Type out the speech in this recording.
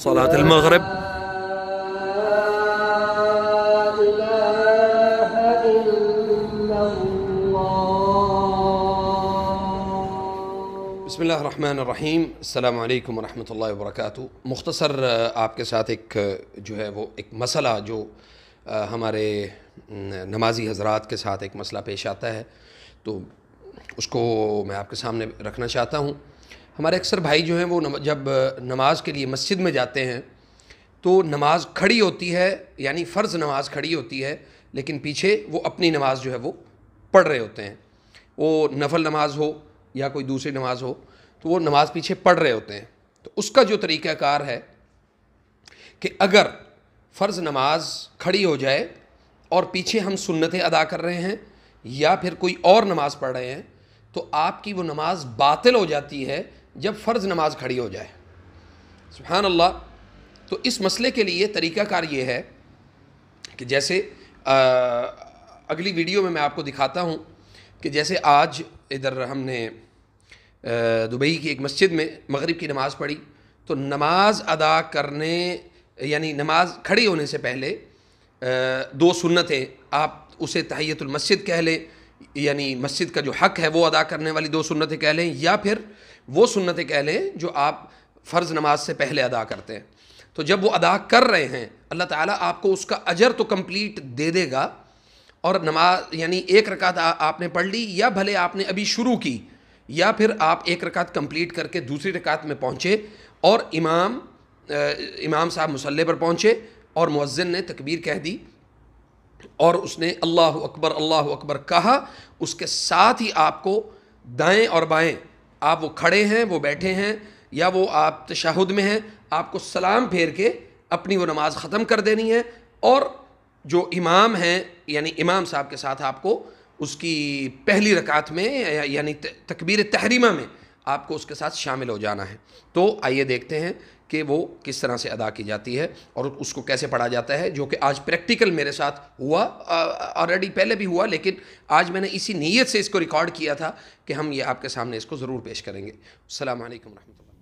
صلاة المغرب. بسم اللہ الرحمن الرحیم. السلام علیکم ورحمۃ اللہ وبرکاتہ. مختصر آپ کے ساتھ ایک مسئلہ جو ہمارے نمازی حضرات کے ساتھ ایک مسئلہ پیش آتا ہے، تو اس کو میں آپ کے سامنے رکھنا چاہتا ہوں. ہمارے اکثر بھائی جو ہیں وہ جب نماز کے لیے مسجد میں جاتے ہیں تو نماز کھڑی ہوتی ہے، یعنی فرض نماز کھڑی ہوتی ہے، لیکن پیچھے وہ اپنی نماز جو ہے وہ پڑھ رہے ہوتے ہیں. وہ نفل نماز ہو یا کوئی دوسری نماز ہو تو وہ نماز پیچھے پڑھ رہے ہوتے ہیں. تو اس کا جو طریقہ کار ہے کہ اگر فرض نماز کھڑی ہو جائے اور پیچھے ہم سنتیں ادا کر رہے ہیں یا پھر کوئی اور نماز پڑھ رہے ہیں تو آپ کی وہ نماز باطل ہو جاتی ہے جب فرض نماز کھڑی ہو جائے. سبحان اللہ. تو اس مسئلے کے لیے طریقہ کار یہ ہے کہ جیسے اگلی ویڈیو میں آپ کو دکھاتا ہوں کہ جیسے آج ادھر ہم نے دبئی کی ایک مسجد میں مغرب کی نماز پڑھی، تو نماز ادا کرنے یعنی نماز کھڑی ہونے سے پہلے دو سنتیں، آپ اسے تحیۃ المسجد کہہ لیں، یعنی مسجد کا جو حق ہے وہ ادا کرنے والی دو سنتیں کہہ لیں، یا پھر وہ سنتیں کہہ لیں جو آپ فرض نماز سے پہلے ادا کرتے ہیں. تو جب وہ ادا کر رہے ہیں اللہ تعالیٰ آپ کو اس کا اجر تو کمپلیٹ دے دے گا. اور نماز یعنی ایک رکعت آپ نے پڑھ لی، یا بھلے آپ نے ابھی شروع کی، یا پھر آپ ایک رکعت کمپلیٹ کر کے دوسری رکعت میں پہنچے اور امام صاحب مصلی پر پہنچے اور مؤذن نے تکبیر کہہ دی اور اس نے اللہ اکبر کہا، اس کے ساتھ ہی آپ کو دائیں اور بائیں، آپ وہ کھڑے ہیں، وہ بیٹھے ہیں، یا وہ آپ تشہد میں ہیں، آپ کو سلام پھیر کے اپنی وہ نماز ختم کر دینی ہے. اور جو امام ہیں یعنی امام صاحب کے ساتھ آپ کو اس کی پہلی رکعت میں یعنی تکبیر تحریمہ میں آپ کو اس کے ساتھ شامل ہو جانا ہے. تو آئیے دیکھتے ہیں کہ وہ کس طرح سے ادا کی جاتی ہے اور اس کو کیسے پڑھا جاتا ہے، جو کہ آج پریکٹیکل میرے ساتھ ہوا. آلریڈی پہلے بھی ہوا، لیکن آج میں نے اسی نیت سے اس کو ریکارڈ کیا تھا کہ ہم یہ آپ کے سامنے اس کو ضرور پیش کریں گے. السلام علیکم ورحمۃ اللہ.